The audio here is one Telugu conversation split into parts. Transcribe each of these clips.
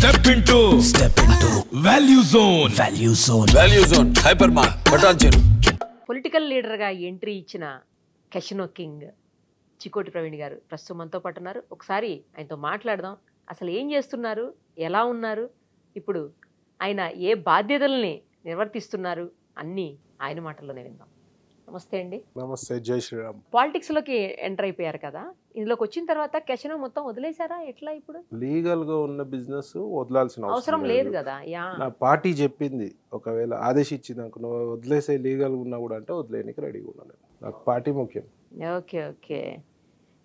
Step into Value Zone. Value Zone. Hypermart. Bhatancheru. Political లీడర్గా ఎంట్రీ ఇచ్చిన కెసినో కింగ్ చికోటి ప్రవీణ్ గారు ప్రస్తుతం మనతో పాటు ఉన్నారు. ఒకసారి ఆయనతో మాట్లాడదాం. అసలు ఏం చేస్తున్నారు, ఎలా ఉన్నారు, ఇప్పుడు ఆయన ఏ బాధ్యతల్ని నిర్వర్తిస్తున్నారు అన్నీ ఆయన మాటల్లోనే విందాం. నమస్తే అండి. నమస్తే, జై శ్రీరామ్. పాలిటిక్స్లోకి ఎంటర్ అయిపోయారు కదా, ఇందులోకి వచ్చిన తర్వాత కెసినో మొత్తం వదిలేశారా? ఎట్లా ఇప్పుడు లీగల్ గా ఉన్న బిజినెస్ వదలాల్సిన అవసరం లేదు కదా? నా పార్టీ చెప్పింది, ఒకవేళ ఆదేశించింది నాకు నువ్వు వదిలేసే లీగల్ ఉన్నా కూడా అంటే వదిలేనికి రెడీగా ఉన్నాను. నాకు పార్టీ ముఖ్యం. Okay okay.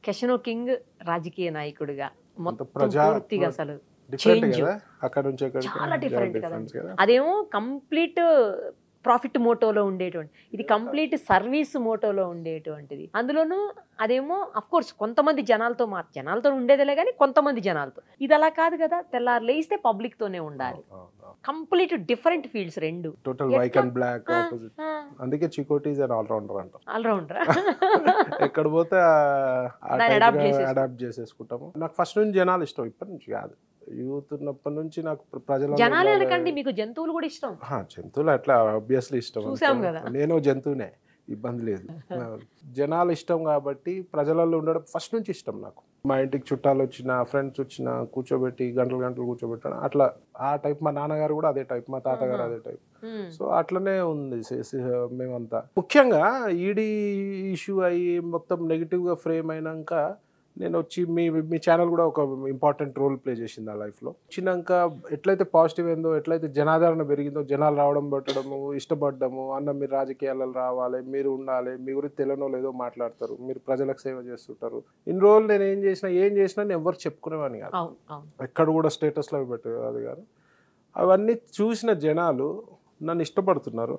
కెసినో కింగ్ రాజకీయ నాయకుడిగా మొత్తం ప్రజా పూర్తిగా అసలు డిఫరెంట్ కదా, అక్కడ నుంచి చాలా డిఫరెంట్ కదా. కదా. అదేమో కంప్లీట్ ప్రాఫిట్ మోటోలో ఉండేటువంటి, ఇది కంప్లీట్ సర్వీస్ మోటోలో ఉండేటువంటిది. అందులోనూ అదేమో అఫ్ కోర్స్ కొంతమంది జనాలతో ఉండేదిలే కానీ కొంతమంది జనాలతో. ఇది అలా కాదు కదా, తెల్లారు లేస్తే పబ్లిక్ తోనే ఉండాలి. కంప్లీట్ డిఫరెంట్ ఫీల్డ్స్ రెండు. Total white and black opposite. అందుకే చికోటి ఈజ్ అన్ ఆల్రౌండర్ అంటాం. ఆల్రౌండర్. ఎక్కడ పోతే అడాప్ట్ చేసేసుకుంటాము. నాకు ఫస్ట్ నుంచి జనాలు ఇష్టం, ఇప్పటి నుంచి కాదు, యూత్ ఉన్నప్పటి నుంచి నాకు ప్రజలు. జనాలు అనకండి, మీకు జంతువులు కూడా ఇష్టం. జంతువులు అట్లా ఆబ్వియస్లీ ఇష్టం. నేను జంతువునే, ఇబ్బంది లేదు. జనాలు ఇష్టం కాబట్టి ప్రజలలో ఉండడం ఫస్ట్ నుంచి ఇష్టం నాకు. మా ఇంటికి చుట్టాలు వచ్చిన, ఫ్రెండ్స్ వచ్చిన, కూర్చోబెట్టి గంటలు కూర్చోబెట్టాను. అట్లా ఆ టైప్. మా నాన్నగారు కూడా అదే టైప్, మా తాతగారు అదే టైప్. సో అట్లనే ఉంది మేమంతా. ముఖ్యంగా ఈడీ ఇష్యూ అయ్యి మొత్తం నెగిటివ్గా ఫ్రేమ్ అయినాక నేను వచ్చి మీ ఛానల్ కూడా ఒక ఇంపార్టెంట్ రోల్ ప్లే చేసింది ఆ లైఫ్లో. వచ్చినాక ఎట్లయితే పాజిటివ్ ఏందో, ఎట్లయితే జనాదరణ పెరిగిందో, జనాలు రావడం పెట్టడము, ఇష్టపడ్డము, అన్న మీరు రాజకీయాలలో రావాలి, మీరు ఉండాలి, మీ గురించి తెలియనో లేదో మాట్లాడతారు, మీరు ప్రజలకు సేవ చేస్తుంటారు. ఇన్ని రోజులు నేను ఏం చేసినా నేను ఎవరు చెప్పుకునేవాడిని కాదు, ఎక్కడ కూడా స్టేటస్లో పెట్టేది అది కాదు. అవన్నీ చూసిన జనాలు నన్ను ఇష్టపడుతున్నారు.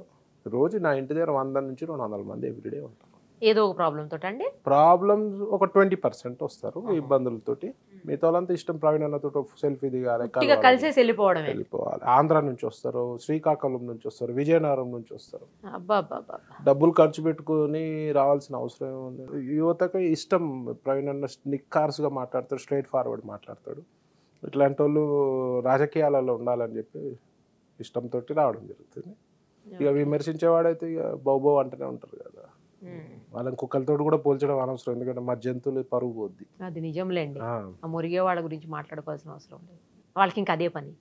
రోజు నా ఇంటి దగ్గర 100 నుంచి 200 మంది ఎవ్రీడే ఉంటారు. ఏదో ఒక ప్రాబ్లం తోటి అండి. ప్రాబ్లమ్స్ ఒక 20% వస్తారు ఇబ్బందులతోటి. మిగతా వాళ్ళంతా ఇష్టం. ప్రవీణ్ అన్నతో సెల్ఫీ దిగాలి, కలిసేసి వెళ్ళిపోవాలి. ఆంధ్ర నుంచి వస్తారు, శ్రీకాకుళం నుంచి వస్తారు, విజయనగరం నుంచి వస్తారు. డబ్బులు ఖర్చు పెట్టుకుని రావాల్సిన అవసరం ఏముంది? యువతకు ఇష్టం. ప్రవీణ్ అన్న నిక్కార్స్గా మాట్లాడతాడు, స్ట్రైట్ ఫార్వర్డ్ మాట్లాడతాడు. ఇట్లాంటి వాళ్ళు రాజకీయాలలో ఉండాలని చెప్పి ఇష్టంతో రావడం జరుగుతుంది. ఇక విమర్శించేవాడైతే ఇక బౌబో అంటూనే ఉంటారు కదా. వాళ్ళని కుక్కలతో కూడా పోల్చడం అనవసరం, ఎందుకంటే మా జంతువులు పరుగు పోద్ది. అది నిజంలేండి. ఆ మురిగే వాళ్ళ గురించి మాట్లాడుకోవాల్సిన అవసరం లేదు, వాళ్ళకి ఇంకా అదే పని.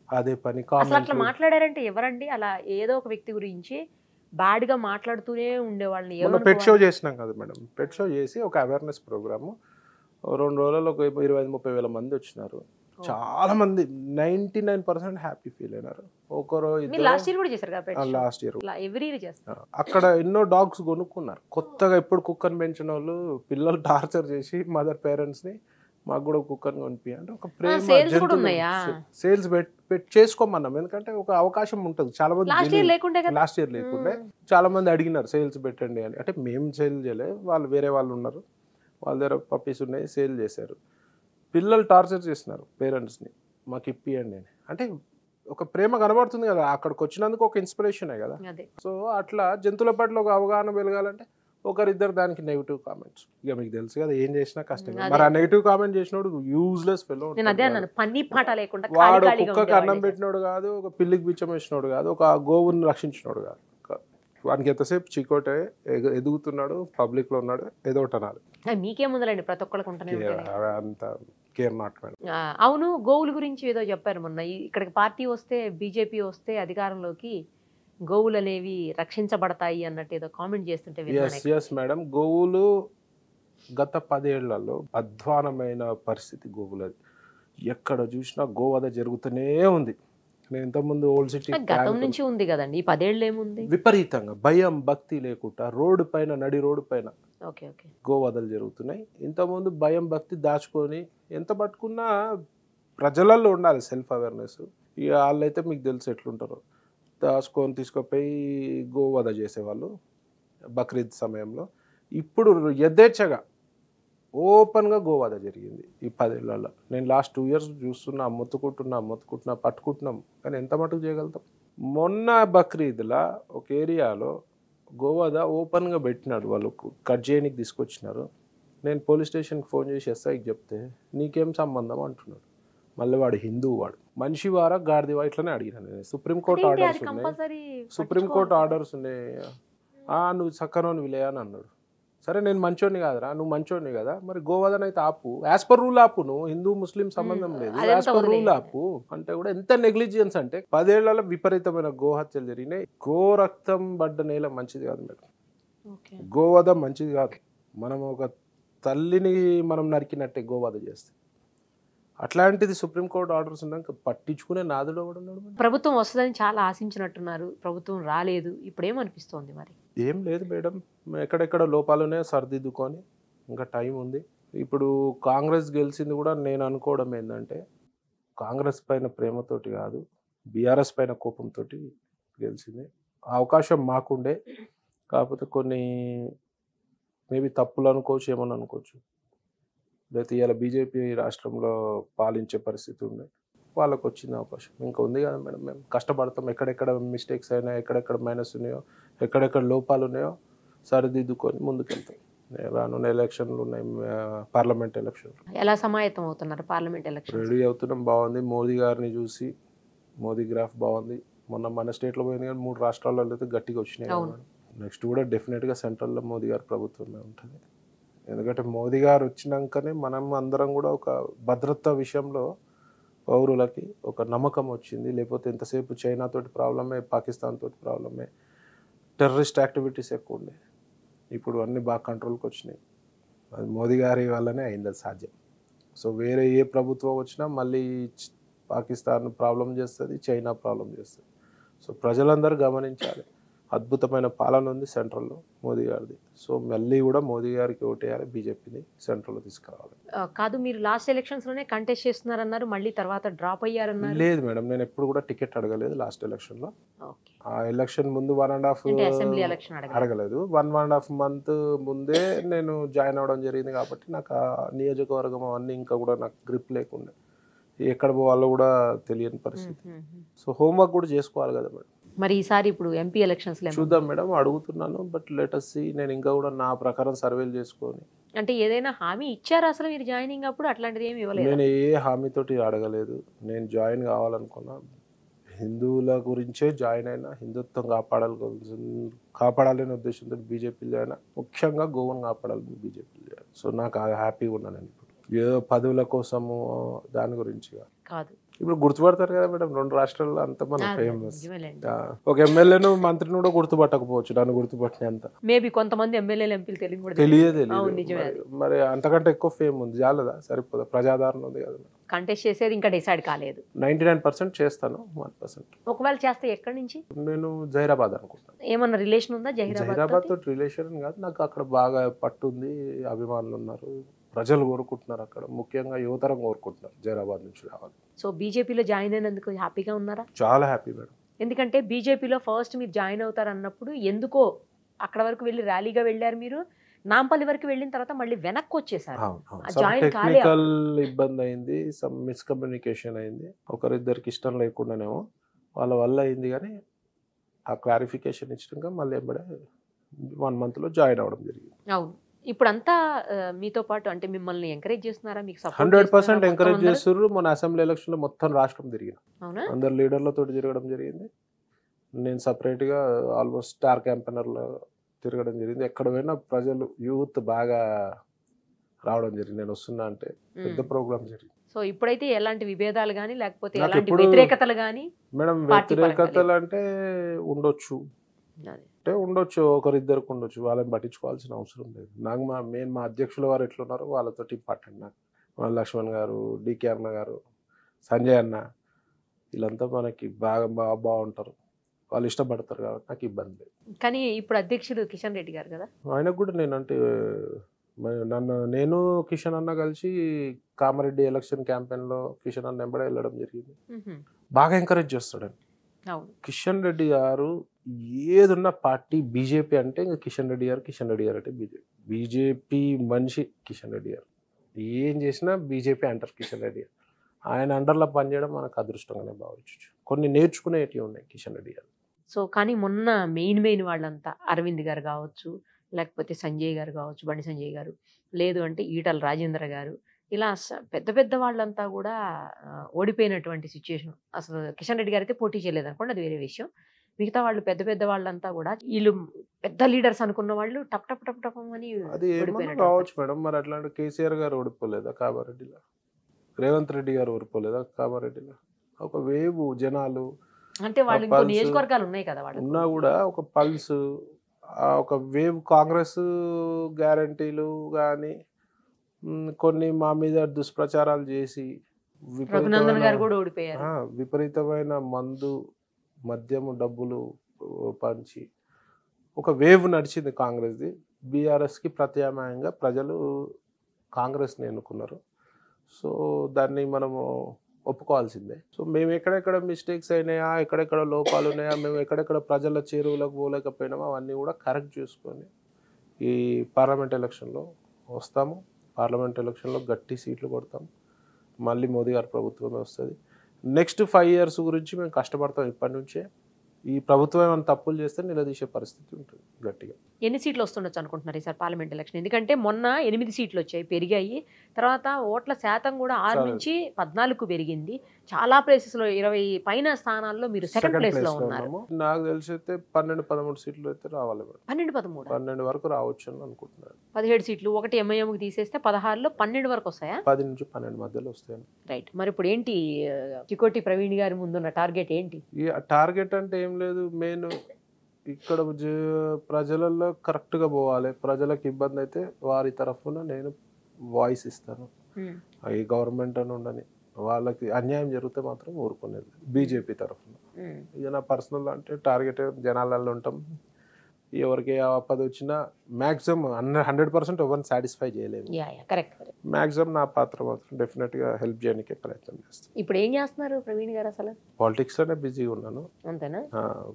అసలు అట్లా మాట్లాడారంటే ఎవరండి? అలా ఏదో ఒక వ్యక్తి గురించి బ్యాడ్ గా మాట్లాడుతూనే ఉండేవాళ్ళని. పెట్ షో చేసినాం కదా మేడం, పెట్ షో చేసి ఒక అవేర్నెస్ ప్రోగ్రాము 2 రోజులలో ఒక 20-30 వేల మంది వచ్చినారు. చాలా మంది 99% హ్యాపీ ఫీల్ అయినారు. లాస్ట్ ఇయర్ కూడా చేశారు కదా, లాస్ట్ ఇయర్ ఎవ్రీ ఇయర్ చేస్తారు. అక్కడ ఎన్నో డాగ్స్ కొనుక్కున్నారు. కొత్తగా ఎప్పుడు కుక్కని పెంచిన వాళ్ళు పిల్లలు టార్చర్ చేసి మదర్ పేరెంట్స్ ని మాకు కూడా కుక్కని కొనిపి అంటే ఒక ప్రేమ. సేల్స్ చేసుకోమన్నాం, ఎందుకంటే ఒక అవకాశం ఉంటుంది. చాలా మంది లాస్ట్ ఇయర్ లేకుండే చాలా మంది అడిగినారు సేల్స్ పెట్టండి అని. అంటే మేము సేల్ చేయలేదు, వాళ్ళు వేరే వాళ్ళు ఉన్నారు, వాళ్ళ దగ్గర పప్పీస్ ఉన్నాయి, సేల్ చేశారు. పిల్లలు టార్చర్ చేస్తున్నారు పేరెంట్స్ని, మాకు ఇప్పియండి అని. అంటే ఒక ప్రేమ కనబడుతుంది కదా, అక్కడికి వచ్చినందుకు ఒక ఇన్స్పిరేషనే కదా. సో అట్లా జంతువుల పట్ల ఒక అవగాహన వెలగాలంటే ఒకరిద్దరు దానికి నెగిటివ్ కామెంట్స్. ఇక మీకు తెలుసు కదా, ఏం చేసినా కష్టం. మరి ఆ నెగిటివ్ కామెంట్ చేసినోడు యూజ్లెస్ ఫెలో. వాడు కుక్కకి అన్నం పెట్టినోడు కాదు, ఒక పిల్లికి బిచ్చం వేసినోడు కాదు, ఒక గోవుని రక్షించినోడు కాదు. వానికి ఎంతసేపు చికోటే ఎదుగుతున్నాడు, పబ్లిక్ లో ఉన్నాడు, ఏదో ఒకటి అనాలి. మీకేముందండి, ప్రతి ఒక్కరికి అంత కేర్ నాట్. అవును, గోవుల గురించి ఏదో చెప్పారు మొన్న. ఇక్కడికి పార్టీ వస్తే, బీజేపీ వస్తే అధికారంలోకి, గోవులు అనేవి రక్షించబడతాయి అన్నట్టు ఏదో కామెంట్ చేస్తుంటే. ఎస్ మేడం, గోవులు గత 10 ఏళ్లలో అధ్వానమైన పరిస్థితి గోవులది. ఎక్కడ చూసినా గోవధ జరుగుతూనే ఉంది. నేను ఇంతకుముందు ఓల్డ్ సిటీ గతం నుంచి ఉంది కదండి, 10 ఏళ్ళు ఏముంది? విపరీతంగా భయం భక్తి లేకుండా రోడ్డు పైన, నడి రోడ్డు పైన గోవధలు జరుగుతున్నాయి. ఇంతకుముందు భయం భక్తి దాచుకొని ఎంత పట్టుకున్నా ప్రజలలో ఉండాలి సెల్ఫ్ అవేర్నెస్. ఇక వాళ్ళైతే మీకు తెలుసు ఎట్లుంటారో, దాచుకొని తీసుకుపోయి గోవధ చేసేవాళ్ళు బక్రీద్ సమయంలో. ఇప్పుడు యథేచ్ఛగా ఓపెన్గా గోవధ జరిగింది ఈ 10 ఏళ్లలో. నేను లాస్ట్ 2 years చూస్తున్నా, మొత్తుకుంటున్నా, పట్టుకుంటున్నాం, కానీ ఎంత మటుకు చేయగలుగుతాం? మొన్న బక్రీద్లా ఒక ఏరియాలో గోవధ ఓపెన్గా పెట్టినాడు, వాళ్ళు కట్ చేయడానికి తీసుకొచ్చినారు. నేను పోలీస్ స్టేషన్కి ఫోన్ చేసి ఎస్ఐకి చెప్తే నీకేం సంబంధం అంటున్నాడు. మళ్ళీ వాడు హిందువు, వాడు మనిషి వారా గాడిదివా ఇట్లనే అడిగిన నేను. సుప్రీంకోర్టు అదేంటి, అది ఆర్డర్స్ ఉన్నాయి, కంపల్సరీ సుప్రీంకోర్టు ఆర్డర్స్ ఉన్నాయి. నువ్వు చక్కనోని విలే అని అన్నాడు. సరే నేను మంచోడిని కాదురా, నువ్వు మంచోడిని కదా, మరి గోవధన అయితే ఆపు, యాజ్ పర్ రూల్ ఆపు, నువ్వు హిందూ ముస్లిం సంబంధం లేదు, యాజ్ పర్ రూల్ ఆపు అంటే కూడా ఎంత నెగ్లిజియన్స్ అంటే 10 ఏళ్లలో విపరీతమైన గోహత్యలు జరిగినాయి. గో రక్తం పడ్డ నేల మంచిది కాదు మేడం, గోవధ మంచిది కాదు. మనం ఒక తల్లిని మనం నరికినట్టే గోవధ చేస్తే. అట్లాంటిది సుప్రీంకోర్టు ఆర్డర్స్ ఉన్నాక పట్టించుకునే నాదుడు కూడా ఉన్నాడు. ప్రభుత్వం వస్తుందని చాలా ఆశించినట్టున్నారు, ప్రభుత్వం రాలేదు, ఇప్పుడు ఏమనిపిస్తోంది మరి? ఏం లేదు మేడం, ఎక్కడెక్కడ లోపాలునే సరిదిద్దుకొని ఇంకా టైం ఉంది. ఇప్పుడు కాంగ్రెస్ గెలిచింది కూడా నేను అనుకోవడం ఏంటంటే కాంగ్రెస్ పైన ప్రేమతోటి కాదు, బీఆర్ఎస్ పైన కోపంతో గెలిచింది. ఆ అవకాశం మాకుండే, కాకపోతే కొన్ని మేబీ తప్పులు అనుకోవచ్చు, ఏమని అనుకోవచ్చు. లేకపోతే ఇవాళ బీజేపీ రాష్ట్రంలో పాలించే పరిస్థితి ఉండే, వాళ్ళకు వచ్చిన అవకాశం ఇంకా ఉంది కదా మేడం. మేము కష్టపడతాం, ఎక్కడెక్కడ మిస్టేక్స్ అయినా, ఎక్కడెక్కడ మైనస్ ఉన్నాయో, ఎక్కడెక్కడ లోపాలు ఉన్నాయో సరిదిద్దుకొని ముందుకెళ్తాం. రానున్న ఎలక్షన్లు ఉన్నాయి, పార్లమెంట్ ఎలక్షన్. ఎలా సమాయత్తం అవుతున్నారు పార్లమెంట్ ఎలక్షన్? రెడీ అవుతున్నాం, బాగుంది. మోదీ గారిని చూసి, మోదీ గ్రాఫ్ బాగుంది. మొన్న మన స్టేట్లో పోయింది కానీ 3 రాష్ట్రాల్లో అయితే గట్టిగా వచ్చినాయి. నెక్స్ట్ కూడా డెఫినెట్గా సెంట్రల్లో మోదీ గారి ప్రభుత్వమే ఉంటుంది. ఎందుకంటే మోదీ గారు వచ్చినాకనే మనం అందరం కూడా ఒక భద్రతా విషయంలో పౌరులకి ఒక నమ్మకం వచ్చింది. లేకపోతే ఎంతసేపు చైనాతోటి ప్రాబ్లమే, పాకిస్తాన్ తోటి ప్రాబ్లమే, టెర్రరిస్ట్ యాక్టివిటీస్ ఎక్కువ ఉండే. ఇప్పుడు అన్నీ బాగా కంట్రోల్కి వచ్చినాయి. అది మోదీ గారి వల్లనే అయింది అది సాధ్యం. సో వేరే ఏ ప్రభుత్వం వచ్చినా మళ్ళీ పాకిస్తాన్ ప్రాబ్లం చేస్తుంది, చైనా ప్రాబ్లం చేస్తుంది. సో ప్రజలందరూ గమనించాలి, అద్భుతమైన పాలన ఉంది సెంట్రల్లో మోదీ గారిది. సో మళ్ళీ కూడా మోదీ గారికి ఓటేయాలి, బీజేపీని సెంట్రల్లో తీసుకురావాలి. కాదు, మీరు లాస్ట్ ఎలక్షన్స్ లోనే కంటెస్ట్ చేస్తున్నారన్నారు, మళ్ళీ తర్వాత డ్రాప్ అయ్యారన్నారు. లేదు మేడం, నేను ఎప్పుడు కూడా టికెట్ అడగలేదు లాస్ట్ ఎలక్షన్లో. ఆ ఎలక్షన్ ముందు 1.5 అసెంబ్లీ ఎలక్షన్ అడగలేదు. 1.5 మంత్ ముందే నేను జాయిన్ అవ్వడం జరిగింది కాబట్టి నాకు ఆ నియోజకవర్గం అవన్నీ ఇంకా కూడా నాకు గ్రిప్ లేకుండా, ఎక్కడ పోవాలో కూడా తెలియని పరిస్థితి. సో హోంవర్క్ కూడా చేసుకోవాలి కదా మేడం. మరి ఈసారి ఇప్పుడు ఎంపీ ఎలక్షన్స్ చూద్దాం మేడం, అడుగుతున్నాను. But let us see. నేను ఇంకా కూడా నా ప్రకారం సర్వేలు చేసుకొని. అంటే ఏదైనా హామీ ఇచ్చారా అసలు మీరు జాయినింగ్ అప్పుడు? అట్లాంటిది ఏమి ఇవ్వలేదు. నేను ఏ హామీతోటి అడగలేదు. నేను జాయిన్ కావాలనుకున్నా, హిందువుల గురించే జాయిన్ అయినా, హిందుత్వం కాపాడాలనే ఉద్దేశంతో బీజేపీలో అయినా, ముఖ్యంగా గోవును కాపాడాలని బీజేపీలో. సో నాకు హ్యాపీగా ఉన్నాను. నేను ఇప్పుడు ఏదో పదవుల కోసము దాని గురించి కాదు. ఇప్పుడు గుర్తుపడతారు కదా మేడం, 2 రాష్ట్రాల్లో అంత మన ఫేమస్. ఒక ఎమ్మెల్యేను మంత్రిని కూడా గుర్తుపట్టకపోవచ్చు, నన్ను గుర్తుపట్టినంత. మేబీ కొంతమంది ఎమ్మెల్యేలు ఎంపీలు తెలియదు. మరి అంతకంటే ఎక్కువ ఫేమ్ ఉంది, చాలదా? సరిపోదా? ప్రజాదరణ ఉంది కదా. కంటెస్ట్ చేసేది ఇంకా డిసైడ్ కాలేదు. 99% చేస్తాను, 1%. ఒకవేళ చేస్తే ఎక్కడి నుంచి? నేను జహీరాబాద్ అనుకుంటాను. ఏమన్నా రిలేషన్ ఉందా జహీరాబాద్ తోటి? రిలేషన్ కాదు, నాకు అక్కడ బాగా పట్టుంది, అభిమానులు ఉన్నారు, ప్రజలు కోరుకుంటున్నారు, అక్కడ ముఖ్యంగా యువతరం కోరుకుంటున్నారు జహీరాబాద్ నుంచి రావాలి. సో బీజేపీలో జాయిన్ అయినందుకు హ్యాపీగా ఉన్నారా? చాలా హ్యాపీ మేడం. ఎందుకంటే బీజేపీలో ఫస్ట్ మీరు జాయిన్ అవుతారు అన్నప్పుడు ఎందుకో అక్కడ వరకు వెళ్ళి ర్యాలీగా వెళ్ళారు, మీరు నాంపల్లి వరకు వెళ్ళిన తర్వాత మళ్ళీ వెనక్కి వచ్చేసారు. టెక్నికల్ ఇబ్బంది అయింది, సమ్ మిస్కమ్యూనికేషన్ అయింది, ఒకరిద్దరికి ఇష్టం లేకుండానేమో వాళ్ళ వల్ల అయింది. కానీ ఆ క్లారిఫికేషన్ ఇచ్చినాక మళ్ళీ ఎంబడే 1 monthలో జాయిన్ అవ్వడం జరిగింది. అవును. ఇప్పుడంతా మీతో పాటు అంటే మిమ్మల్ని ఎంకరేజ్ చేస్తున్నారా? మీకు 100% ఎంకరేజ్ చేస్తున్నారు. మన అసెంబ్లీ ఎలక్షన్లో మొత్తం రాష్ట్రం తిరిగిన, అందరు లీడర్లతో తిరగడం జరిగింది. నేను సపరేట్గా ఆల్మోస్ట్ స్టార్ క్యాంపెయినర్లో తిరగడం జరిగింది. ఎక్కడ పోయినా ప్రజలు, యూత్ బాగా రావడం జరిగింది. నేను వస్తున్నా అంటే పెద్ద ప్రోగ్రామ్ జరిగింది. సో ఇప్పుడైతే ఎలాంటి విభేదాలు కానీ లేకపోతే ఎలాంటి వ్యతిరేకతలు కానీ? మేడం వ్యతిరేకతలు అంటే ఉండొచ్చు, ఒకరిద్దరికి ఉండొచ్చు, వాళ్ళని పట్టించుకోవాల్సిన అవసరం లేదు. నాకు మా అధ్యక్షుల వారు ఎట్లున్నారో వాళ్ళతో ఇంపార్టెంట్. నాకు లక్ష్మణ్ గారు, డికే అన్న గారు, సంజయ్ అన్న, వీళ్ళంతా మనకి బాగుంటారు, వాళ్ళు ఇష్టపడతారు కాబట్టి నాకు ఇబ్బంది లేదు. కానీ ఇప్పుడు అధ్యక్షుడు కిషన్ రెడ్డి గారు కదా, ఆయనకు కూడా నేనంటే నేను కిషన్ అన్న కలిసి కామారెడ్డి ఎలక్షన్ క్యాంపెయిన్లో కిషన్ అన్న వెంబడే వెళ్ళడం జరిగింది. బాగా ఎంకరేజ్ చేస్తాడని. కిషన్ రెడ్డి గారు ఏదున్న పార్టీ బీజేపీ అంటే ఇంకా కిషన్ రెడ్డి గారు అంటే బీజేపీ మనిషి కిషన్ రెడ్డి గారు. ఏం చేసినా బీజేపీ అంటారు కిషన్ రెడ్డి గారు. ఆయన అండర్లో పనిచేయడం మనకు అదృష్టంగానే భావించవచ్చు. కొన్ని నేర్చుకునేవి ఉన్నాయి కిషన్ రెడ్డి గారు. సో కానీ మొన్న మెయిన్ వాళ్ళంతా అరవింద్ గారు కావచ్చు, లేకపోతే సంజయ్ గారు కావచ్చు, బండి సంజయ్ గారు, లేదు అంటే ఈటల రాజేంద్ర గారు, ఇలా పెద్ద పెద్ద వాళ్ళంతా కూడా ఓడిపోయినటువంటి సిచ్యుయేషన్. అసలు కిషన్ రెడ్డి గారు అయితే పోటీ చేయలేదు అనుకోండి, అది వేరే విషయం. మిగతా వాళ్ళు పెద్ద పెద్ద వాళ్ళంతా కూడా వీళ్ళు పెద్ద లీడర్స్ అనుకున్న వాళ్ళు టప్ టప్ టప్ టప్ అని అది ఏమన్నా కావచ్చు మేడం. మరి అట్లాంటి కేసీఆర్ గారు ఓడిపోలేదా కామారెడ్డిలో? రేవంత్ రెడ్డి గారు ఓడిపోలేదా కామారెడ్డిలో? ఒక వేవ్ జనాలు అంటే వాళ్ళు ఇంకో నియోజకవర్గాలు ఉన్నాయి కదా వాళ్ళు ఉన్నా కూడా ఒక పల్స్, ఒక వేవ్ కాంగ్రెస్ గ్యారంటీలు కానీ కొన్ని మా మీద దుష్ప్రచారాలు చేసి రఘునందన్ గారు కూడా ఓడిపోయారు. విపరీతమైన మందు మద్యము డబ్బులు పంచి ఒక వేవ్ నడిచింది కాంగ్రెస్ది. బీఆర్ఎస్కి ప్రత్యామ్నాయంగా ప్రజలు కాంగ్రెస్ని ఎన్నుకున్నారు. సో దాన్ని మనము ఒప్పుకోవాల్సిందే. సో మేము ఎక్కడెక్కడ మిస్టేక్స్ అయినాయా, ఎక్కడెక్కడ లోపాలు ఉన్నాయా, మేము ఎక్కడెక్కడ ప్రజల చేరువులకు పోలేకపోయినామో అవన్నీ కూడా కరెక్ట్ చేసుకొని ఈ పార్లమెంట్ ఎలక్షన్లో వస్తాము. పార్లమెంట్ ఎలక్షన్లో గట్టి సీట్లు కొడతాం. మళ్ళీ మోదీ గారి ప్రభుత్వమే వస్తుంది. నెక్స్ట్ 5 years గురించి మేము కష్టపడతాం ఇప్పటి నుంచే. ఈ ప్రభుత్వం ఏమైనా తప్పులు చేస్తే నిలదీసే పరిస్థితి ఉంటుంది గట్టిగా. ఎన్ని సీట్లు వస్తుండొచ్చు అనుకుంటున్నారు ఈసారి పార్లమెంట్ ఎలక్షన్? ఎందుకంటే మొన్న 8 సీట్లు వచ్చాయి, పెరిగాయి. తర్వాత ఓట్ల శాతం కూడా 6 నుంచి 14కు పెరిగింది. చాలా ప్లేసెస్లో 20 పైన స్థానాల్లో మీరు సెకండ్ ప్లేస్లో ఉన్నారు. నాకు తెలిసి అయితే 12-13 సీట్లు అయితే రావాలి. 12 వరకు రావచ్చు అని అనుకుంటున్నాను. 17 సీట్లు ఒకటి ఎంఐఎంకి తీసేస్తే 16లో 12 వరకు వస్తాయా? 10 నుంచి 12 మధ్యలో వస్తాయి. రైట్. మరి ఇప్పుడు ఏంటి చికోటి ప్రవీణ్ గారి ముందున్న టార్గెట్ ఏంటి? ఈ టార్గెట్ అంటే ఏం లేదు, మెయిన్ ఇక్కడ ప్రజలలో కరెక్ట్గా పోవాలి. ప్రజలకు ఇబ్బంది అయితే వారి తరఫున నేను వాయిస్ ఇస్తాను. ఈ గవర్నమెంట్ అని ఉండని వాళ్ళకి అన్యాయం జరిగితే మాత్రం ఊరుకునేది బీజేపీ తరఫున. ఇక నా పర్సనల్ అంటే టార్గెట్ జనాలలో ఉంటాం. ఎవరికి ఆపద వచ్చినా మ్యాక్సిమం 100% ఎవరిని సాటిస్ఫై చేయలేము. మ్యాక్సిమం నా పాత్ర మాత్రం డెఫినెట్గా హెల్ప్ చేయడానికి ప్రయత్నం చేస్తాను. ఇప్పుడు ఏం చేస్తున్నారు ప్రవీణ్ గారు? అసలు పాలిటిక్స్ లోనే బిజీగా ఉన్నాను. అంతేనా?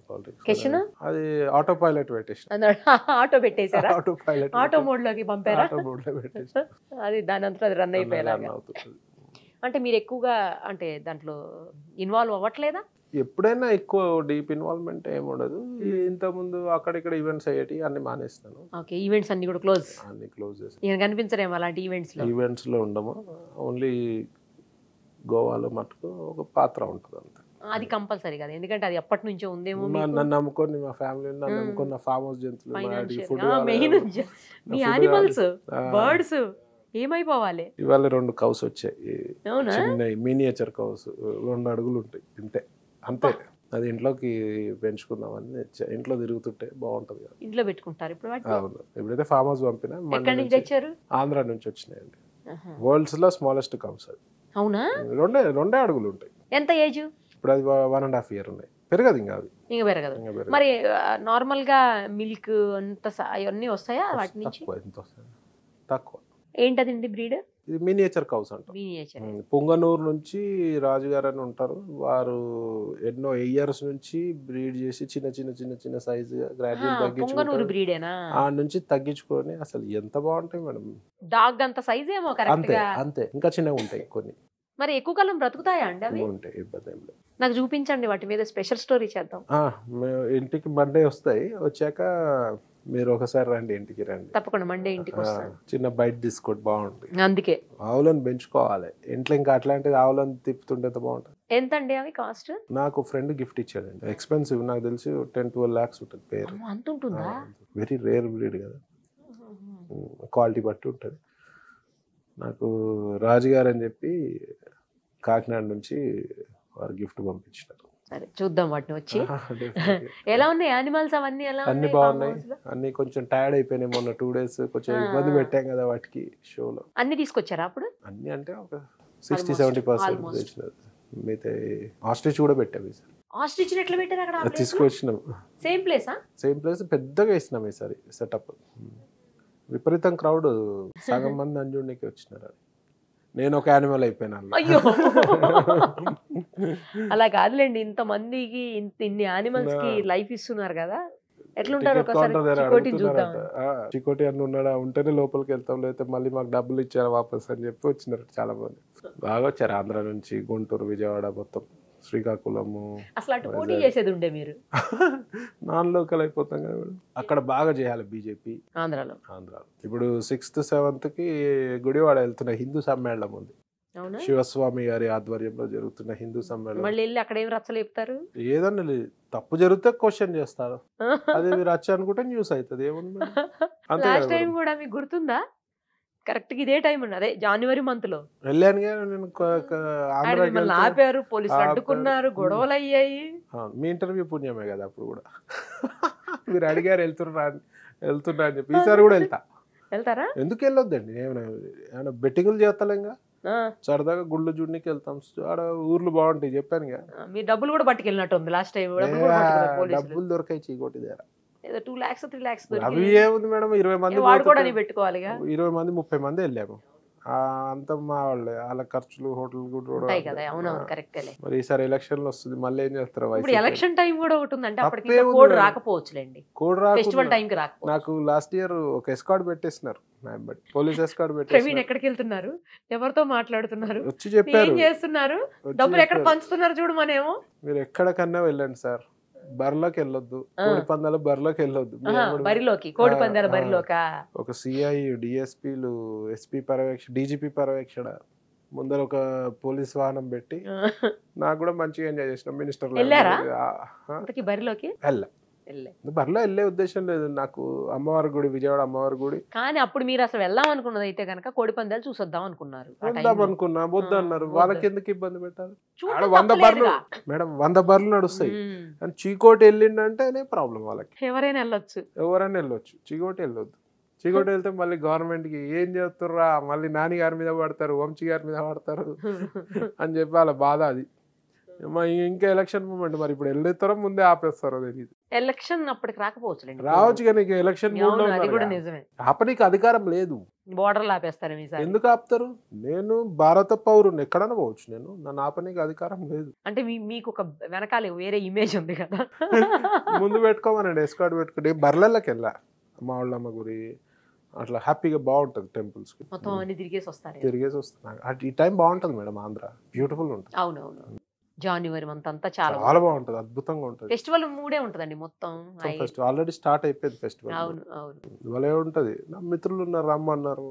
పాలిటిక్స్ అది ఆటో పైలట్ పెట్టేసాను. ఆటో పెట్టేశారా? ఆటో పైలట్ ఆటో మోడ్ లోకి పంపారా? ఆటో మోడ్ లో పెట్టేసి అది దాని అంతా అది రన్ అయిపోయేలాగా. అంటే మీరు ఎక్కువగా అంటే దాంట్లో ఇన్వాల్వ్ అవ్వట్లేదా? ఎప్పుడైనా ఎక్కువ డీప్ ఇన్వాల్వ్మెంట్ ఏమి ఉండదు. ఇంతకుముందు అక్కడిక్కడ ఈవెంట్స్ అయ్యేటి అన్ని మానేస్తాను. ఓకే, ఈవెంట్స్ అన్ని కూడా క్లోజ్ చేస్తాను. నేను కనిపించరేమో అలాంటి ఈవెంట్స్ లో ఉండము. ఓన్లీ గోవాలో మటుకు ఒక పాత్ర ఉంటుంది అంతే. అది కంపల్సరీ కదా, ఎందుకంటే అది ఎప్పటి నుంచో ఉందేమో. నన్ను నమ్ముకొని మా ఫ్యామిలీ నన్ను నమ్ముకొని నా ఫామ్ హౌస్ జంతువులు, మీ యానిమల్స్, బర్డ్స్ ఏమైపోవాలి. ఇవాళ 2 కౌస్ వచ్చాయి, చిన్న మినియేచర్ కౌస్, 2 అడుగులు ఉంటాయి అంతే. అది ఇంట్లోకి పెంచుకుందామని ఇంట్లో తిరుగుతుంటే బాగుంటది కదా, ఇంట్లో పెట్టుకుంటారు ఇప్పుడు. అవును, ఎప్పుడైతే ఫామ్ హౌస్ పంపినా ఆంధ్ర నుంచి వచ్చినాయండి. వరల్డ్స్ లో స్మాలెస్ట్ కౌస్ అది. అవునా? 2 అడుగులు ఉంటాయి. ఎంత ఏజ్ ఇప్పుడు? అది 1.5 year ఉన్నాయి. పెరగదు ఇంకా, అది ఇంకా పెరగదు. మరి నార్మల్ గా మిల్క్ అంత అవన్నీ వస్తాయా వాటి నుంచి? తక్కువ. ఏంటదండి బ్రీడ్? ఇది మినియేచర్ కౌస్ అంటారు. పుంగనూరు నుంచి రాజుగారు అని ఉంటారు. వారు ఎన్నో ఇయర్స్ నుంచి బ్రీడ్ చేసి చిన్న చిన్న చిన్న చిన్న సైజు గ్రాడ్యుయేట్ నుంచి తగ్గించుకొని అసలు ఎంత బాగుంటాయి మేడం. డాగ్ అంత సైజ్ ఏమో. అంతే, ఇంకా చిన్నగా ఉంటాయి కొన్ని. మరి ఎక్కువ కాలం బ్రతుకుతాయా అండి అవి? ఉంటాయి, ఇబ్బంది ఏం లేదు. నాకు చూపించండి, వాటి మీద స్పెషల్ స్టోరీ చేద్దాం. ఇంటికి మండే వస్తాయి, వచ్చాక మీరు ఒకసారి రండి, ఇంటికి రండి. తప్పకుండా మండే ఇంటికి వస్తాను. చిన్న బైట్ తీసుకోండి, బాగుంటుంది. అందుకే ఆవులను పెంచుకోవాలి ఇంట్లో. ఇంకా అట్లాంటిది ఆవులను తిప్పుతుంటే బాగుంటుంది. ఎంత అండి అవి కాస్ట్? నాకు ఫ్రెండ్ గిఫ్ట్ ఇచ్చాడండి. ఎక్స్పెన్సివ్, నాకు తెలిసి 10-12 lakhs ఉంటుంది పేరు. అంత ఉంటుందా? వెరీ రేర్ బ్రీడ్ కదా, క్వాలిటీ బట్టి ఉంటుంది. నాకు రాజుగారు అని చెప్పి కాకినాడ నుంచి వారు గిఫ్ట్ పంపించినారు. సరే చూద్దాం వాటిని వచ్చి. ఎలా ఉన్నాయి యానిమల్స్ అవన్నీ? అన్ని బాగున్నాయి. అన్ని కొంచెం టైర్డ్ అయిపోయినాయి మొన్న 2 days, కొంచెం ఇబ్బంది పెట్టాం కదా వాటికి షోలో. అన్ని తీసుకొచ్చారా అప్పుడు? అన్ని అంటే ఒక 60-70% తెచ్చినారు. మిగతా ఆస్ట్రిచ్ కూడా పెట్టాము ఈసారి. ఆస్ట్రిచ్ ఎట్లా పెట్టారు అక్కడ? తీసుకొచ్చినాం. సేమ్ ప్లేస్ పెద్దగా వేసినాం ఈసారి సెటప్. విపరీతం క్రౌడ్, సగం మంది అంజుడికి వచ్చినారు. నేను ఒక యానిమల్ అయిపోయినా. అయ్యో అలా కాదులేండి, ఇంత మందికి ఇన్ని యానిమల్స్ కి లైఫ్ ఇస్తున్నారు కదా, ఎట్లుంటారు? చికోటి అని ఉన్నాడా, ఉంటేనే లోపలికి వెళ్తాం, లేకపోతే మళ్ళీ మాకు డబ్బులు ఇచ్చారు వాపస్ అని చెప్పి వచ్చినారు చాలా మంది. బాగా వచ్చారు ఆంధ్ర నుంచి, గుంటూరు, విజయవాడ మొత్తం శ్రీకాకుళము. అసలు అటు పోటీ చేసేది ఉండే మీరు నాన్ లోకల్ అయిపోతాం కదా మేడం. అక్కడ బాగా చేయాలి బీజేపీ ఆంధ్రాలో. ఇప్పుడు 6th 7th గుడివాడ వెళ్తున్న హిందూ సమ్మేళనం ఉంది. శివస్వామి గారి ఆధ్వర్యంలో జరుగుతున్న హిందూ సమ్మేళనం. మళ్ళీ వెళ్ళి అక్కడ ఏం రచ్చలు చెప్తారు? ఏదన్నా తప్పు జరిగితే క్వశ్చన్ చేస్తారు, అదే రచ్చ అనుకుంటే న్యూస్ అవుతుంది. ఏముంది లాస్ట్ టైం కూడా మీకు గుర్తుందా? కరెక్ట్ గా ఇదే టైం అదే జనవరి మంత్ లో వెళ్ళాను నేను. ఆపారు, పోలీసులు అడ్డుకున్నారు, గొడవలు అయ్యాయి. మీ ఇంటర్వ్యూ పుణ్యమే కదా అప్పుడు కూడా. మీరు అడిగారు వెళ్తున్నా అని చెప్పి. ఈసారి కూడా వెళ్తారా? ఎందుకు వెళ్ళొద్దండి, ఏమైనా బెట్టింగులు చేస్తాలేంగా, సరదాగా గుళ్ళు జుడికి వెళ్తాం. ఆడ ఊర్లు బాగుంటాయి చెప్పాను. మీ డబ్బులు కూడా పట్టుకెళ్ళినట్టు ఉంది లాస్ట్ టైం. డబ్బులు దొరికాయి చీకోటి దగ్గర. 2 lakhs 3 lakhs అవి ఏముంది మేడం, 20 మంది 20 మంది 30 మంది వెళ్ళాము. అంతా మా వాళ్ళే, వాళ్ళ ఖర్చులు, హోటల్ కూడా. మరి ఈసారి ఎలక్షన్ వస్తుంది, మళ్ళీ ఏం చేస్తారు? ఎలక్షన్ టైం కూడా ఒకటి ఉంది అంటే అప్పటికి కోడ్ రాకపోవచ్చులేండి. కోడ్ ఫెస్టివల్ టైం కి రాకపోవచ్చు. నాకు లాస్ట్ ఇయర్ ఒక ఎస్కార్ట్ పెట్టేస్తున్నారు, పోలీస్ ఎస్కార్ట్ పెట్టేస్తున్నారు. ఎక్కడికి వెళ్తున్నారు, ఎవరితో మాట్లాడుతున్నారు, వచ్చి చెప్పారు, ఏం చేస్తున్నారు, డబ్బులు ఎక్కడ పంచుతున్నారు చూడమనేమో. మీరు ఎక్కడికన్నా వెళ్ళండి సార్, బరిలోకి వెళ్ళొద్దు, కోడి పందాల బరిలోకి వెళ్ళొద్దు. బరిలోకి కోడి పందాల బరిలోక ఒక సిఐ, డిఎస్పీలు, ఎస్పీ పర్యవేక్షణ, డీజీపీ పర్యవేక్షణ ముందర ఒక పోలీస్ వాహనం పెట్టి నాకు కూడా మంచిగా ఎంజాయ్ చేసిన. మినిస్టర్ బరిలోకి బరిలో వెళ్ళే ఉద్దేశం లేదు నాకు. అమ్మవారి గుడి, విజయవాడ అమ్మవారి గుడి. కానీ అప్పుడు మీరు అసలు వెళ్దాం అనుకున్నది అయితే కనుక కోడి పందాలు చూసొద్దాం అనుకున్నారు. వద్దాం అనుకున్నా, వద్దు అన్నారు. వాళ్ళకి ఎందుకు ఇబ్బంది పెట్టాలి? 100 బర్రెలు మేడం, 100 బర్రెలు నడుస్తాయి. కానీ చీకోటి వెళ్ళిండంటే ప్రాబ్లం వాళ్ళకి. ఎవరైనా వెళ్ళొచ్చు, చీకోటి వెళ్ళొద్దు. చీకోటి వెళ్తే మళ్ళీ గవర్నమెంట్ కి ఏం చేస్తుర్రా, మళ్ళీ నాని గారి మీద పడతారు, వంశీ గారి మీద పడతారు అని చెప్పి వాళ్ళ బాధ. అది ఇంకా ఎలక్షన్ మూమెంట్, మరి ఇప్పుడు వెళ్ళేస్తారో ముందే ఆపేస్తారో తెలియదు. ఎలక్షన్ అప్పటికి రావచ్చు కానీ ఎలక్షన్ ఆపనీకి అధికారం లేదు. బోర్డర్లు ఆపేస్తారు. ఎందుకు ఆపుతారు? నేను భారత పౌరుని, ఎక్కడైనా పోవచ్చు, నేను నన్ను ఆపనీకి అధికారం లేదు. అంటే మీకు ఒక వెనకాల వేరే ఇమేజ్ ఉంది కదా. ముందు పెట్టుకోమనండి, ఎస్కార్ట్ పెట్టుకుంటే. బర్లకి వెళ్ళా, మా వాళ్ళమ్మ గురి, అట్లా హ్యాపీగా బాగుంటది. టెంపుల్స్ కి మొత్తం అన్ని తిరిగేసి వస్తాను. ఈ టైం బాగుంటది మేడం, ఆంధ్ర బ్యూటిఫుల్ ఉంటుంది. అవునవును, జనవరి మంత్ అంతా చాలా బాగుంటది, అద్భుతంగా ఉంటది. ఫెస్టివల్ మూడే ఉంటదండి మొత్తం. ఆల్రెడీ స్టార్ట్ అయిపోయింది ఫెస్టివల్. అవును అవును, భలే ఉంటది. నా మిత్రులు ఉన్నారు, రమ్మన్నారు,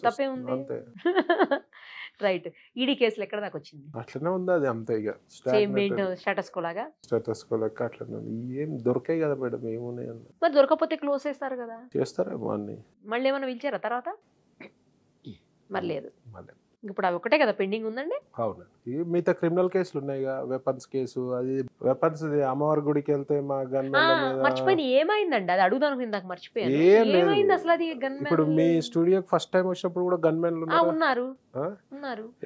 తప్పే ఉంది. అంతే. రైట్. ఈడీ కేసులు ఎక్కడ దాకా వచ్చింది? అట్లనే ఉంది అది, అంతే. ఇక స్టేటస్ కో లాగా అట్లనే ఏం దొరకాయి కదా మేడం, ఏమున్నాయి. మరి దొరకపోతే క్లోజ్ చేస్తారు కదా. చేస్తారేమో అన్ని. మళ్ళీ ఏమైనా పిలిచారా తర్వాత? మరి లేదు. ఇప్పుడు అవి ఒకటే కదా పెండింగ్ ఉందండి. అవునండి, మిగతా క్రిమినల్ కేసులు ఉన్నాయి. వెపన్స్ కేసు, అది వెపన్స్ అమ్మవారి గుడికి వెళ్తే మా గన్మెన్ మర్చిపోయిన ఏమైందండి, అది అడుగుదాం ఇందాక మర్చిపోయాను. ఏమైంది అసలు అది గన్మెన్? ఇప్పుడు మీ స్టూడియోకి ఫస్ట్ టైం వచ్చినప్పుడు కూడా గన్మెన్లు ఉన్నారు.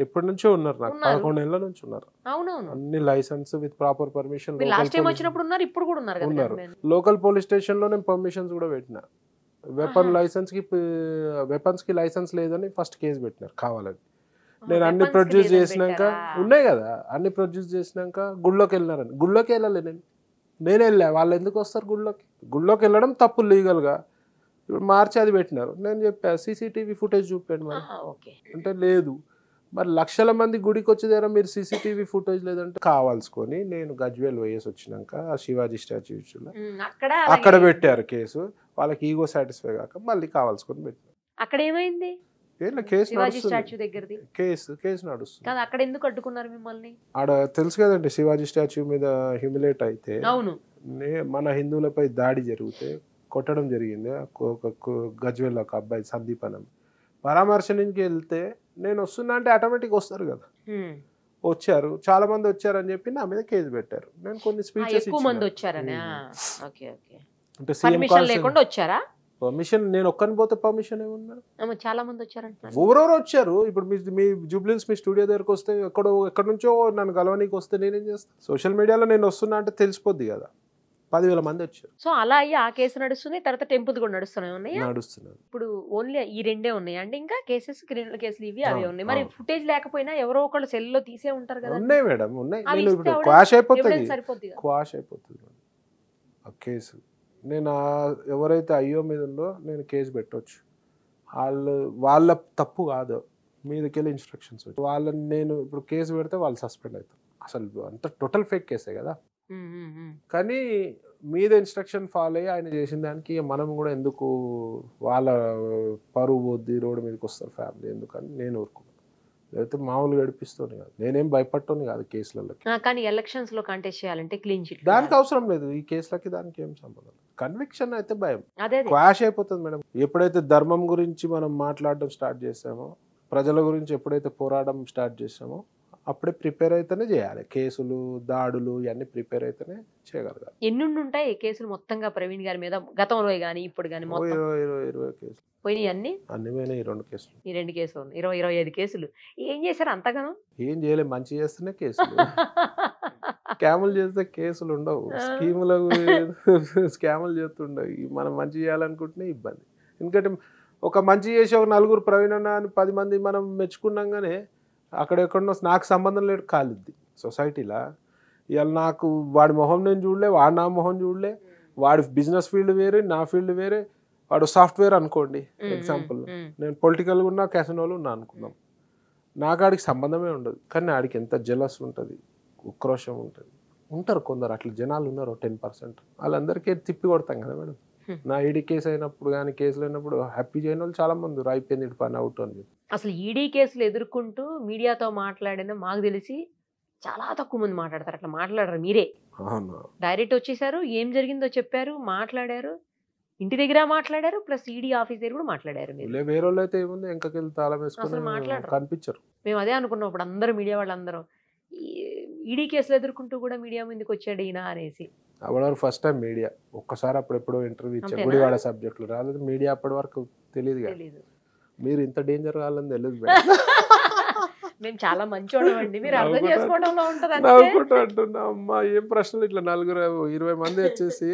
ఎప్పటి నుంచో ఉన్నారు, నాకు 11 ఏళ్ల నుంచి ఉన్నారు. అవునవును, అన్ని licence with proper permission. Last time వచ్చినప్పుడు ఉన్నారు, ఇప్పుడు కూడా ఉన్నారు. లోకల్ పోలీస్ స్టేషన్ లో నేను పర్మిషన్స్ కూడా పెట్టిన. వెపన్స్ కి లైసెన్స్ లేదని ఫస్ట్ కేసు పెట్టినారు కావాలని. నేను అన్ని ప్రొడ్యూస్ చేసినాక ఉన్నాయి కదా, అన్ని ప్రొడ్యూస్ చేసినాక గుళ్ళోకి వెళ్ళినారని. గుళ్ళోకి వెళ్ళలే నేను వెళ్ళా. వాళ్ళు ఎందుకు వస్తారు గుళ్ళోకి వెళ్ళడం తప్పు లీగల్గా. ఇప్పుడు మార్చి అది పెట్టినారు. నేను చెప్పా సీసీటీవీ ఫుటేజ్ చూపాను మరి అంటే లేదు. మరి లక్షల మంది గుడికి వచ్చే దగ్గర మీరు సీసీటీవీ ఫుటేజ్ లేదంటే కావాల్సుకొని నేను గజ్వేల్ వేసి వచ్చినాక ఆ శివాజీ స్టాచ్యూలో అక్కడ పెట్టారు కేసు. వాళ్ళకి ఈగో సాటిస్ఫై కాక మళ్ళీ కావాల్సుకొని పెట్టారు. అక్కడ ఏమైంది? కేసు నడుస్తుంది. అక్కడ ఎందుకు అడ్డుకున్నారు మిమ్మల్ని? ఆడ తెలుసు కదండి, శివాజీ స్టాచ్యూ మీద హ్యూమిలేట్ అయితే మన హిందువులపై దాడి జరిగితే కొట్టడం జరిగింది. గజ్వేల్ ఒక అబ్బాయి సందీప్ అని పరామర్శనికి వెళ్తే నేను వస్తున్నా అంటే ఆటోమేటిక్ వస్తారు కదా. వచ్చారు, చాలా మంది వచ్చారని చెప్పి నా మీద కేసు పెట్టారు. నేను కొన్ని స్పీచెస్ పర్మిషన్ నేను ఒక్కని పోతే పర్మిషన్ ఏమన్నా, చాలా మంది వచ్చారంట. ఎవరెవరు వచ్చారు. ఇప్పుడు మీ జూబ్లీస్ మీ స్టూడియో దగ్గరకు వస్తే ఎక్కడి నుంచో నన్ను గలవనీకి వస్తే నేనేం చేస్తాను? సోషల్ మీడియాలో నేను వస్తున్నా అంటే తెలిసిపోద్ది కదా. 10,000 మంది వచ్చారు. సో అలా అయ్యి ఆ కేసు నడుస్తుంది. తర్వాత టెంపుల్ కూడా నడుస్తున్నాయి. ఇప్పుడు ఓన్లీ ఈ రెండే ఉన్నాయి అండి, ఇంకా కేసెస్ క్రిమినల్ కేసులు ఇవి అవే ఉన్నాయి. మరి ఫుటేజ్ లేకపోయినా ఎవరో ఒకళ్ళు సెల్ లో తీసే ఉంటారు కదా. ఉన్నాయి మేడం, ఉన్నాయి. క్వాష్ అయిపోతుంది ఆ కేసు. నేను ఎవరైతే అయ్యో మీద ఉందో నేను కేసు పెట్టవచ్చు. వాళ్ళ తప్పు కాదు, మీదకెళ్ళి ఇన్స్ట్రక్షన్స్ వచ్చి వాళ్ళని నేను ఇప్పుడు కేసు పెడితే వాళ్ళు సస్పెండ్ అవుతారు. అసలు అంత టోటల్ ఫేక్ కేసే కదా. కానీ మీద ఇన్స్ట్రక్షన్ ఫాలో అయ్యి ఆయన చేసిన దానికి మనం కూడా ఎందుకు వాళ్ళ పరువు పోద్ది, రోడ్డు మీదకి వస్తారు ఫ్యామిలీ ఎందుకని నేను ఊరుకున్నాను. లేకపోతే మామూలుగా గడిపిస్తుంది కాదు, నేనేం భయపడటోని కాదు కేసులకి. కానీ ఎలక్షన్స్ లో కంటెస్ట్ చేయాలంటే క్లీన్ చిట్ దానికి అవసరం లేదు, ఈ కేసులకి దానికి ఏం సంబంధం. కన్విక్షన్ అయితే భయం, అదే క్వాష్ అయిపోతుంది మేడం. ఎప్పుడైతే ధర్మం గురించి మనం మాట్లాడడం స్టార్ట్ చేసామో, ప్రజల గురించి ఎప్పుడైతే పోరాడడం స్టార్ట్ చేసామో అప్పుడే ప్రిపేర్ అయితేనే చేయాలి. కేసులు, దాడులు ఇవన్నీ ప్రిపేర్ అయితేనే చేయగలగాలి. ఎన్ని ఉంటాయి కేసులు మొత్తంగా ప్రవీణ్ గారి మీద గతంలో కానీ ఇప్పుడు కానీ? 20 కేసులు పోయినాయి. అన్ని పోయినాయి. 2 కేసులు, ఈ 2 కేసులు 20-25 కేసులు. ఏం చేశారు అంతగానో? ఏం చేయలేదు, మంచి చేస్తేనే కేసులు. స్కాములు చేస్తే కేసులు ఉండవు, స్కీములకు స్కాములు చేస్తుండవు. మనం మంచి చేయాలనుకుంటేనే ఇబ్బంది. ఎందుకంటే ఒక మంచి చేసి ఒక 4 ప్రవీణ్ అన్న అని 10 మంది మనం మెచ్చుకున్నాగానే అక్కడెక్కడో నాకు సంబంధం లేదు కాలిద్ది సొసైటీలో. ఇవాళ నాకు వాడి మొహం నేను చూడలే, వాడు నా మొహం చూడలే, వాడి బిజినెస్ ఫీల్డ్ వేరే, నా ఫీల్డ్ వేరే. వాడు సాఫ్ట్వేర్ అనుకోండి ఎగ్జాంపుల్, నేను పొలిటికల్గా ఉన్నా, క్యాసినోలో ఉన్నా అనుకుందాం. నాకు ఆడికి సంబంధమే ఉండదు, కానీ ఆడికి ఎంత జెలస్ ఉంటుంది, ఉక్రోషం ఉంటుంది. ఉంటారు కొందరు అట్లా జనాలు ఉన్నారు 10%. వాళ్ళందరికీ తిప్పి కొడతాం కదా మేడం. నా ఈడీ కేసు అయినప్పుడు కానీ కేసులు అయినప్పుడు హ్యాపీ చేయని వాళ్ళు చాలా మంది అయిపోయింది ఇటు పని అవుట్ అని చెప్పి. అసలు ఈడీ కేసులు ఎదుర్కొంటూ మీడియాతో మాట్లాడిన మాకు తెలిసి చాలా తక్కువ మంది మాట్లాడతారు. అట్లా మాట్లాడరు మీరే. డైరెక్ట్ వచ్చేసారు, ఏం జరిగిందో చెప్పారు, మాట్లాడారు, ఇంటి దగ్గర మాట్లాడారు, ప్లస్ ఈడీ ఆఫీస్ దగ్గర కూడా మాట్లాడారు. వేరే వాళ్ళు అయితే ఏముంది, వెంకకెళ్ళి తాళం వేసుకుని మాట్లాడారు, కనిపించరు. మేము అదే అనుకున్నాం ఇప్పుడు అందరూ మీడియా వాళ్ళందరూ ఈడీ కేసులు ఎదుర్కొంటూ కూడా మీడియా ముందుకు వచ్చాడు ఈయన అనేసి. అప్పటి ఫస్ట్ టైం మీడియా ఒక్కసారి అప్పుడెప్పుడో ఇంటర్వ్యూ ఇచ్చా, గుడివాడ సబ్జెక్టులు రాలేదు. మీడియా అప్పటి వరకు తెలియదు కదా, మీరు ఇంత డేంజర్ కావాలని తెలియదు. మేము చాలా మంచోళ్ళం అండి, మీరు అర్థం చేసుకోవడంలో ఉంటుంది. నవ్వుకుంటూ అంటున్నా, అమ్మా ఏం ప్రశ్నలు, ఇట్లా 20 మంది వచ్చేసి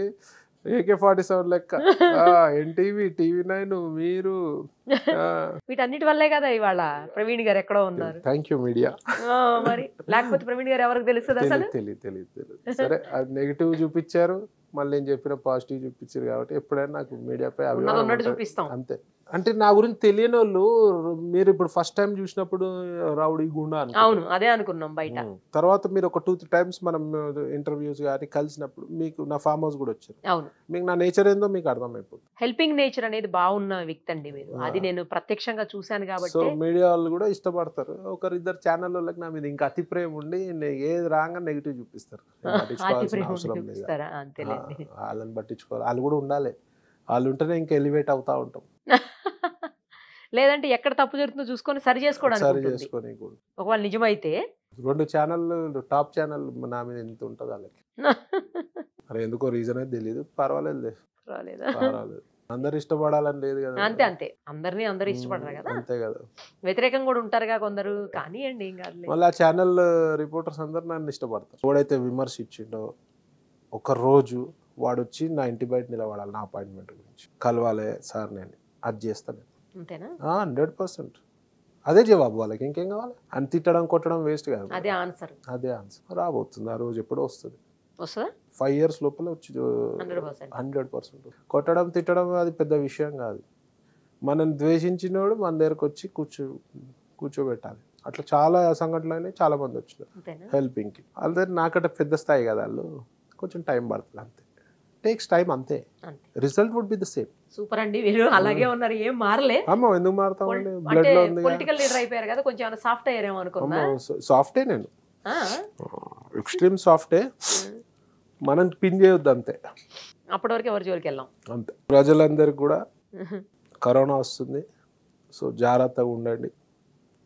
AK-47 లెక్క, ఎన్టీవీ, TV9, మీరు వీటన్నిటి వల్లే కదా ఇవాళ ప్రవీణ్ గారు ఎక్కడో ఉన్నారు. Thank you media. మరి లేకపోతే ప్రవీణ్ గారు ఎవరికి తెలుస్తుంది అసలు? తెలియదు. సరే, అది నెగిటివ్ చూపించారు, మళ్ళీ నేను చెప్పిన పాజిటివ్ చూపించారు కాబట్టి ఎప్పుడైనా నాకు మీడియాపై అభిమానం చూపిస్తాం అంతే. అంటే నా గురించి తెలియని వాళ్ళు మీరు ఇప్పుడు ఫస్ట్ టైం చూసినప్పుడు రౌడీ గుండా అవును అదే అనుకున్నాం బయట. తర్వాత మీరు ఒక 2-3 టైమ్స్ మనం ఇంటర్వ్యూస్ కానీ కలిసినప్పుడు మీకు నా ఫామ్ హౌస్ కూడా వచ్చారు. అవును, మీకు నా నేచర్ ఏందో మీకు అర్థమైపోతుంది. హెల్పింగ్ నేచర్ అనేది బాగున్న వ్యక్తి అండి మీరు, అది నేను ప్రత్యక్షంగా చూశాను కాబట్టి. సో మీడియా వాళ్ళు కూడా ఇష్టపడతారు. 1-2 ఛానల్ వాళ్ళకి నా మీద ఇంకా అతి ప్రేమ ఉండి ఏది రాగా నెగిటివ్ చూపిస్తారు. వాళ్ళని పట్టించుకోవాలి, వాళ్ళు కూడా ఉండాలి. వాళ్ళు ఉంటేనే ఇంకా ఎలివేట్ అవుతా ఉంటాం. లేదంటే ఎక్కడ తప్పు జరుగుతుందో చూసుకొని సరి చేసుకోవడానికి. ఒకవేళ నిజమైతే 2 ఛానళ్ళు టాప్ ఛానల్ నా మీద ఎంత ఉంటుంది వాళ్ళకి. మరి ఎందుకో రీజన్ అయితే తెలియదు. పర్వాలేదు. అందరు ఇష్టపడాలని లేదు కదా. అంతే అందరూ ఇష్టపడరు కదా. అంతే కదా, వ్యతిరేకంగా కూడా ఉంటారుగా కొందరు. కానివ్వండి ఏం కాదు. మళ్ళీ ఆ ఛానల్ రిపోర్టర్స్ అందరు నన్ను ఇష్టపడతారు. ఎవడైతే విమర్శ ఇచ్చిండో ఒక రోజు వాడు వచ్చి నా ఇంటి బయట నిలబడాలి, నా అపాయింట్మెంట్ గురించి కలవాలి సార్, నేను అది చేస్తాను. 100% అదే జవాబు వాళ్ళకి, ఇంకేం కావాలి. అని తిట్టడం కొట్టడం వేస్ట్ కాదు, అదే ఆన్సర్. రాబోతుంది ఆ రోజు, ఎప్పుడో వస్తుంది. 5 years లోపల వచ్చి 100%. కొట్టడం తిట్టడం అది పెద్ద విషయం కాదు. మనం ద్వేషించినోడు మన దగ్గరకు వచ్చి కూర్చోబెట్టాలి. అట్లా చాలా సంఘటనలు అయినాయి, చాలా మంది వచ్చినారు హెల్పింగ్కి. వాళ్ళ దగ్గర నాకంటే పెద్ద స్థాయి కదా, వాళ్ళు కొంచెం టైం పడుతుంది అంతే. టేక్స్ టైం అంతే, result would be the same. Super అండి, మీరు అలాగే ఉన్నారు, ఏం మారలే. అమ్మా ఎందుకు మారుతామండి, బ్లడ్ లో ఉంది. పొలిటికల్ లీడర్ అయిపోయారు కదా, కొంచెం సాఫ్ట్ అయ్యారేమో అనుకున్నా. సాఫ్టే, నేను ఎక్స్ట్రీమ్ సాఫ్టే. మనం పిన్ చేయొద్దు అంతే, అప్పటి వరకు ఎవరి జోలికి వెళ్ళాం అంతే. ప్రజలందరికీ కూడా కరోనా వస్తుంది, సో జాగ్రత్తగా ఉండండి,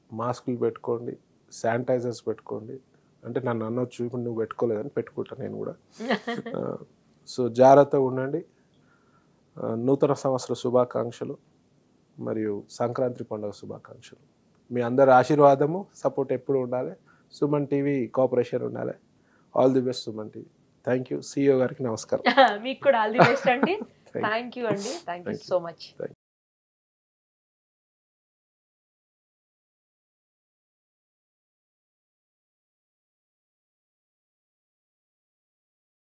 మాస్కులు పెట్టుకోండి, శానిటైజర్స్ పెట్టుకోండి. అంటే నన్ను అనొచ్చు, ఇప్పుడు నువ్వు పెట్టుకోలేదని పెట్టుకుంటా నేను కూడా. సో జాగ్రత్తగా ఉండండి. నూతన సంవత్సర శుభాకాంక్షలు మరియు సంక్రాంతి పండుగ శుభాకాంక్షలు. మీ అందరి ఆశీర్వాదము, సపోర్ట్ ఎప్పుడు ఉండాలి. సుమన్ టీవీ కోఆపరేషన్ ఉండాలి. All the best Suman TV. Thank you. CEO గారికి నమస్కారం. మీకు కూడా ఆల్ ది బెస్ట్ అండి. థ్యాంక్ యూ అండి, థ్యాంక్ యూ సో మచ్.